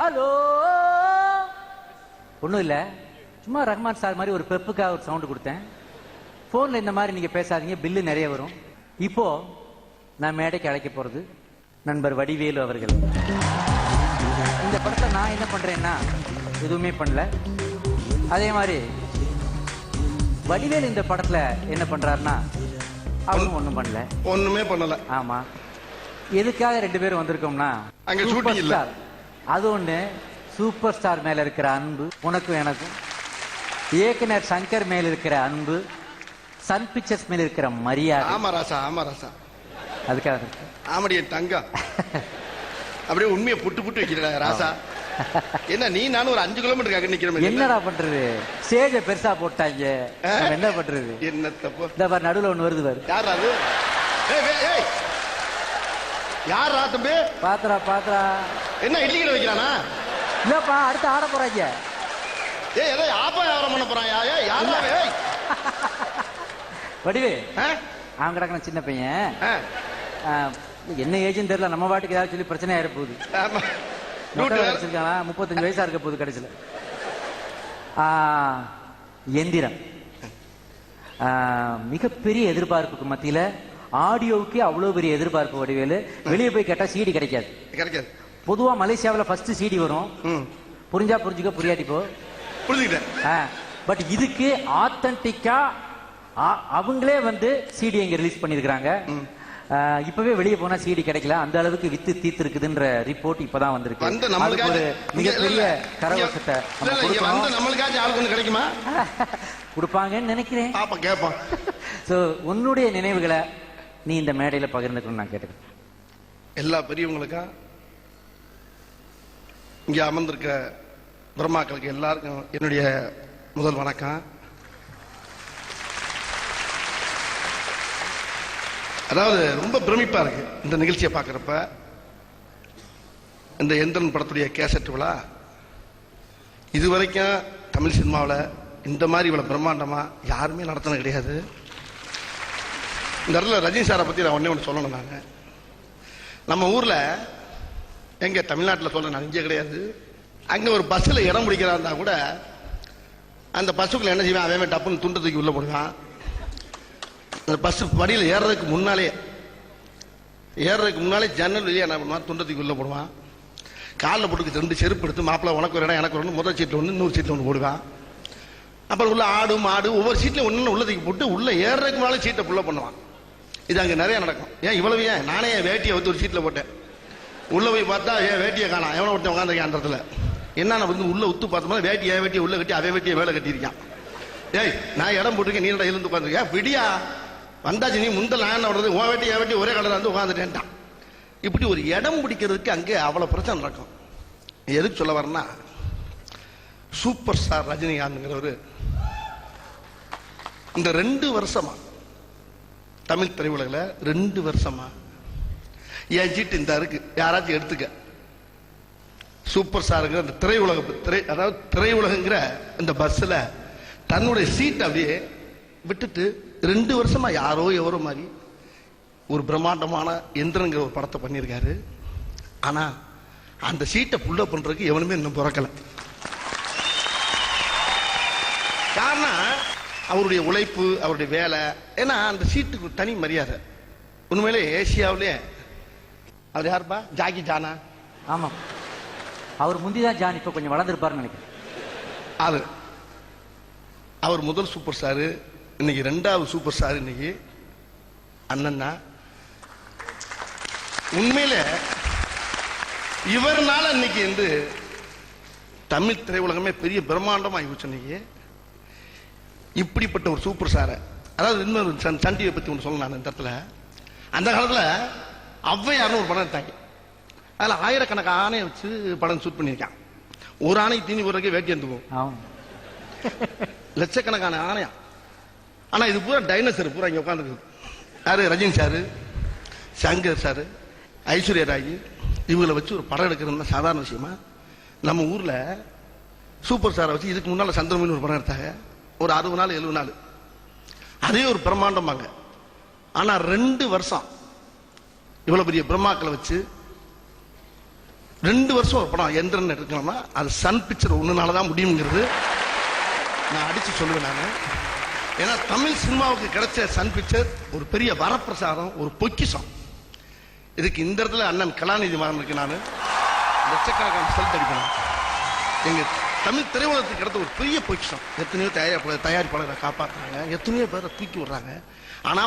Hello. ஒன்றும் இல்லை, சும்மா ரஹ்மான் சார் மாதிரி ஒரு பெப்புக்காக ஒரு சவுண்டு கொடுத்தேன். ஃபோனில் இந்த மாதிரி நீங்கள் பேசாதீங்க, பில்லு நிறைய வரும். இப்போ நான் மேடைக்கு அழைக்க போகிறது நண்பர் வடிவேலு அவர்கள். இந்த படத்தில் நான் என்ன பண்ணுறேன்னா எதுவுமே பண்ணல. அதே மாதிரி வடிவேலு இந்த படத்தில் என்ன பண்ணுறாருன்னா அவரும் ஒன்றும் பண்ணல, ஒண்ணுமே பண்ணல. ஆமாம். எதுக்காக ரெண்டு பேரும் வந்திருக்கோம்னா அங்க ஷூட்டிங் இல்ல. அது ஒண்ணு, சூப்பர் ஸ்டார் மேல இருக்கிற அன்பு உனக்கும் எனக்கும், இயக்குனர் சங்கர் மேல இருக்கிற அன்பு, சன் பிக்சர்ஸ் மேல இருக்கிற மரியாதை. ஆமா ராசா, ஆமா ராசா, அதுக்காக ஆமடிய தங்கம். அப்படியே உண்மையை புட்டு புட்டு வைக்கிறா ராசா. என்ன நீ நானும் ஒரு 5 கிலோமீட்டர் அங்க நிக்கிறோம். என்னடா பண்றது, ஸ்டேஜ பெருசா போட்டாங்க, என்ன பண்றது? என்ன தப்பு. இந்த பாரு நடுவுல ஒண்ணு வருது பாரு. யார் அது? யார் ரா தம்பி? பாத்ரா பாத்ரா. என்ன இட்லிக்கிற வைக்கிறானா? இல்லப்பா, அடுத்து ஆட போறாங்க. ஏய் ஏதோ ஆப்பா வியாபாரம் பண்ண போறான். ஏய் யாரா? ஏய் வடிவே, அவன் கிடக்கிற சின்ன பையன், என்ன ஏஜ்னு தெரியல, நம்ம பாட்டுக்கு ஏதாவது சொல்லி பிரச்சனை ஆயிட போகுது. கிடைச்சிருக்கானா 35 வயசா இருக்க போகுது கடைசியில். எந்திரம் மிகப்பெரிய எதிர்பார்ப்புக்கு மத்தியில ஆடியோவுக்கு அவ்வளவு பெரிய எதிர்பார்ப்பு. வடிவேலு வெளியே போய் கேட்டா சிடி கிடைக்காது. பொதுவா மலேசியாவில் ஃபர்ஸ்ட் சிடி வரும், புரிஞ்சா புரிஞ்சுக்க, புரியாட்டி போ. பட் இதுக்கு ஆத்தன்டிக்கா அவங்களே வந்து சிடி எங்க ரிலீஸ் பண்ணிருக்காங்க. இப்பவே வெளியே போனா சிடி கிடைக்கல, அந்த அளவுக்கு வித்து தீத்து இருக்குதுன்ற ரிப்போர்ட் இப்பதான் வந்திருக்கு. அதுக்கு ஒரு மிகப்பெரிய கரவசத்தை கிடைக்குமா கொடுப்பாங்கன்னு நினைக்கிறேன். சோ உன்னுடைய நினைவுகளை நீ இந்த மேடையில பகிர்ந்துக்கணும்னு நான் கேட்டுக்கிறேன். எல்லா பெரியவங்களுக்கா இங்க அமர்ந்திருக்க பிரம்மாக்களுக்கு எல்லாருக்கும் என்னுடைய முதல் வணக்கம். அதாவது ரொம்ப பிரமிப்பா இருக்கு இந்த நிகழ்ச்சியை பார்க்கறப்ப. இந்த எந்திரன் படத்துடைய கேசட் விழா இதுவரைக்கும் தமிழ் சினிமாவில் இந்த மாதிரி இவ்வளவு பிரம்மாண்டமா யாருமே நடத்தினது கிடையாது. இந்த இடத்துல ரஜினி சாரை பத்தி நான் ஒண்ணு சொல்லணும். நம்ம ஊர்ல எங்க தமிழ்நாட்டில் சொல்றேன், நான் இங்கே கிடையாது, அங்க ஒரு பஸ்ல இடம் பிடிக்கிறா இருந்தா கூட அந்த பஸ்ஸுக்குள்ள என்ன செய்வான், அவன் டப்புன்னு துண்டு தூக்கி உள்ள போடுவான். அந்த பஸ் படியில் ஏறதுக்கு முன்னாலே ஜன்னல் வெளியே என்ன பண்ணுவான், துண்டை தூக்கி உள்ள போடுவான். காலில் போட்டு 2 செருப்பு எடுத்து, மாப்பிள்ள உனக்கு ஒரு இடம் எனக்கு ஒரு முதல் சீட்டில் ஒன்று, இன்னொரு சீட்டில் ஒன்று போடுவான். அப்புறம் உள்ள ஆடு மாடு ஒவ்வொரு சீட்ல ஒன்று உள்ள தூக்கி போட்டு உள்ள ஏறதுக்கு முன்னாலே சீட்டை புள்ள பண்ணுவான். இது அங்கே நிறைய நடக்கும். ஏன் இவ்வளவு, ஏன் நானே என் வேட்டியை வந்து ஒரு சீட்டில் போட்டேன், உள்ள போய் பார்த்தா ஏன் வேட்டியை காணாம், எவனை ஒருத்தன் உட்காந்துருக்கேன் அந்த இடத்துல. என்ன வந்து உள்ள உத்து பார்த்தோம்னா வேட்டியை உள்ள கட்டி அவன் வேட்டியை வேலை கட்டியிருக்கான். ஏய் நான் இடம் போட்டிருக்கேன், நீ இடம் இருந்து உட்காந்துருக்கேன், விடியா வந்தாச்சு, நீ முந்தல் நான் விடுறது, உன் வேட்டி என் வேட்டி ஒரே கலர் வந்து உட்காந்துட்டேன்ட்டான். இப்படி ஒரு இடம் பிடிக்கிறதுக்கு அங்கே அவ்வளவு பிரச்சனை நடக்கும். எதுக்கு சொல்ல வரேன்னா, சூப்பர் ஸ்டார் ரஜினிகாந்த்ங்கிறவரு இந்த 2 வருஷமா தமிழ் திரையுலகில் 2 வருஷமா என் சீட்டு இந்த இருக்கு, யாராச்சும் எடுத்துக்க. சூப்பர் ஸ்டாருங்கிற அந்த திரையுலகங்கிற இந்த பஸ்ல தன்னுடைய சீட் அப்படியே விட்டுட்டு 2 வருஷமா யாரோ எவரோ மாதிரி ஒரு பிரம்மாண்டமான எந்திரங்கிற ஒரு படத்தை பண்ணியிருக்காரு. ஆனா அந்த சீட்டை புள்ள பண்றதுக்கு எவனுமே இன்னும் பிறக்கல. காரணம் அவருடைய உழைப்பு, அவருடைய வேலை. ஏன்னா அந்த சீட்டுக்கு தனி மரியாதை. உண்மையிலே ஏசியாவிலே அவர் யாருப்பா, ஜாக்கி ஜானா. ஆமா, அவர் முந்திதான் ஜான், இப்ப கொஞ்சம் வளர்ந்துருப்பாருன்னு நினைக்கிறேன். அவர் முதல் சூப்பர் ஸ்டாரு, இன்னைக்கு 2வது சூப்பர் ஸ்டார் இன்னைக்கு அண்ணன் தான். உண்மையில இவர்னால இன்னைக்கு வந்து தமிழ் திரையுலகமே பெரிய பிரம்மாண்டமா ஆகிடுச்சு. இன்னைக்கு இப்படிப்பட்ட ஒரு சூப்பர் ஸ்டாரை, அதாவது இன்னொரு சன் டிவியை பத்தி ஒன்று சொல்லணும். அந்த இடத்துல அந்த காலத்துல ஔவையார்னு ஒரு படம் எடுத்தாங்க. அதுல ஆயிரக்கணக்கான ஆணையை வச்சு படம் ஷூட் பண்ணியிருக்கான். ஒரு ஆணைக்கு தீனி போடுறதுக்கு வேட்டி எடுத்துக்கும், லட்சக்கணக்கான ஆணையா. ஆனா இது பூரா டைனோசர் பூரா இங்க உட்காந்துருக்கு. யாரு, ரஜினி சாரு, சங்கர் சாரு, ஐஸ்வர்யா ராய், இவங்களை வச்சு ஒரு படம் எடுக்கிறதுனா சாதாரண விஷயமா? நம்ம ஊர்ல சூப்பர் ஸ்டாரை வச்சு இதுக்கு முன்னால சந்திரமணி ஒரு படம் எடுத்தாங்க, ஒரு 60 நாள் 70 நாள், அதே ஒரு பிரம்மாண்டமாங்க. ஆனா 2 வருஷம் இவ்வளவு பெரிய பிரம்மாக்களை வச்சு 2 வருஷம் ஒரு படம் எந்திரன் எடுக்கணும்னா அது சன் பிக்சர் ஒண்ணுனாலதான் முடியுங்கிறது நான் அடிச்சு சொல்லுவேன் நான். ஏன்னா தமிழ் சினிமாவுக்கு கிடைச்ச சன் பிக்சர் ஒரு பெரிய வரப்பிரசாதம், ஒரு பொக்கிஷம். இதுக்கு இந்த இடத்துல அண்ணன் கலாநிதி மாறனுக்கு நான் லட்சக்கணக்கான செல் அடிக்கணும். எங்க தமிழ் திரையுலகத்துக்கு கிடைத்த ஒரு பெரிய பொக்கிஷம். எத்தனையோ தயாரிப்பாளரை காப்பாற்றுறாங்க, எத்தனையோ பேரை தூக்கி விடுறாங்க. ஆனா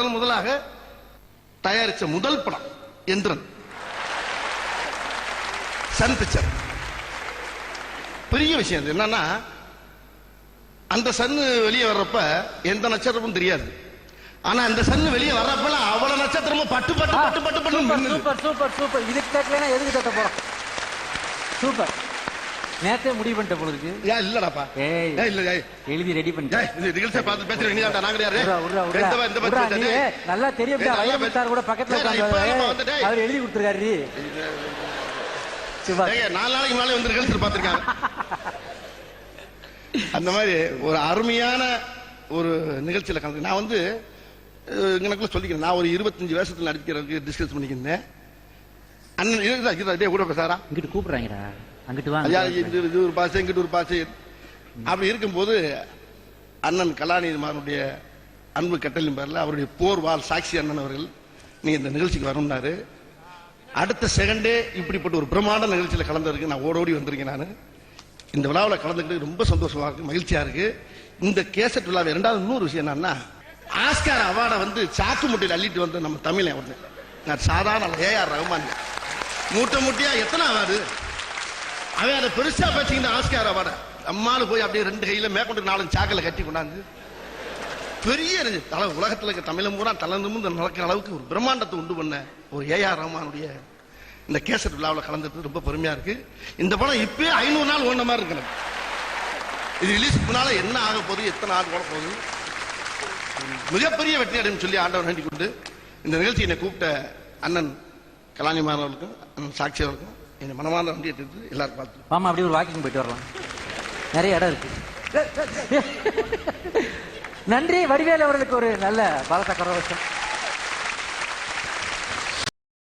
முதலாக தயாரிச்ச முதல் படம் எந்திரன், சன் பிக்சர். பெரிய விஷயம் என்னன்னா, அந்த சன்னு வெளியே வர்றப்ப எந்த நட்சத்திரமும் தெரியாது. ஆனா அந்த சன்னு வெளியே வர்றப்ப அவ்வளவு நட்சத்திரமும் பட்டு பட்டு பட்டு பட்டு பட்டு. Super super super. இதுக்கு கேட்கலன்னா எதுக்கு தட்ட போறோம்? சூப்பர். நேத்தே முடிவு பண்ணிட்ட போல இருக்கு. இல்லடாப்பா, எழுதி ரெடி பண்ணிட்டேன். நல்லா தெரியும். கூட பக்கத்துல அவர் எழுதி கொடுத்துருக்காரு. 4 நாளைக்கு மேலே வந்து ரிகல்சல் பார்த்திருக்காங்க. அந்த மாதிரி ஒரு அருமையான ஒரு நிகழ்ச்சியில கலந்து நான் வந்து எனக்குள்ள சொல்லிக்கிறேன். நான் ஒரு 25 வருஷத்துல நடிக்கிறதுக்கு டிஸ்கஸ் பண்ணிக்கிறேன். அண்ணன் கூட பேசாரா, இங்கிட்டு கூப்பிடுறாங்கடா, அங்கிட்டு வாங்க. இது ஒரு பாசை, இங்கிட்டு ஒரு பாசை. அப்படி இருக்கும்போது அண்ணன் கலாநிதிமாரனுடைய அன்பு கட்டளின் பேரில் அவருடைய போர்வால் சாட்சி அண்ணன் அவர்கள் நீங்க இந்த நிகழ்ச்சிக்கு வரணும்னாரு. அடுத்த செகண்டே இப்படிப்பட்ட ஒரு பிரம்மாண்ட நிகழ்ச்சியில கலந்ததுக்கு நான் ஓடோடி வந்திருக்கேன். நான் இந்த விழாவில் கலந்துக்கிட்டு ரொம்ப சந்தோஷமா இருக்கு, மகிழ்ச்சியா இருக்கு. இந்த கேசட் விழாவை இரண்டாவது இன்னொரு விஷயம் என்னன்னா, ஆஸ்கார் அவார்டை வந்து சாக்கு முட்டையில் அள்ளிட்டு வந்து நம்ம தமிழை வந்து நான் சாதாரண ஏஆர் ரஹ்மான் மூட்டை முட்டையா எத்தனை அவார்டு அவன் அதை பெருசா பேசிக்கிட்ட ஆஸ்கார் அவார்டை அம்மானு போய் அப்படியே 2 கையில மேற்கொண்டு 4 சாக்கில் கட்டி கொண்டாந்து பெரிய உலகத்தில் இருக்க தமிழ் பூரா தளர்ந்து நடக்கிற அளவுக்கு ஒரு பிரம்மாண்டத்தை உண்டு பண்ண ஒரு ஏஆர் ரஹ்மானுடைய இந்த கேசட் விழாவில் கலந்துட்டு ரொம்ப பெருமையா இருக்கு. இந்த படம் இப்பயே 500 நாள் ஓடின மாதிரி இருக்கு. இது ரிலீஸ் முன்னால என்ன ஆக போகுது, எத்தனை ஆண்டு ஓட போகுது, மிகப்பெரிய வெற்றி அடையும் சொல்லி ஆண்டவர் வேண்டிக் கொண்டு இந்த நிகழ்ச்சி என்னை கூப்பிட்ட அண்ணன் கலாநிதிமாரன் அவர்களுக்கும் அண்ணன் சாட்சி அவர்களுக்கும் என்னை மனமார்ந்த நன்றி எடுத்து எல்லாரும் பார்த்து ஆமா அப்படி ஒரு வாக்கிங் போயிட்டு வரலாம், நிறைய இடம் இருக்கு. நன்றி வடிவேலு அவர்களுக்கு ஒரு நல்ல பலத்த கரகோஷம்.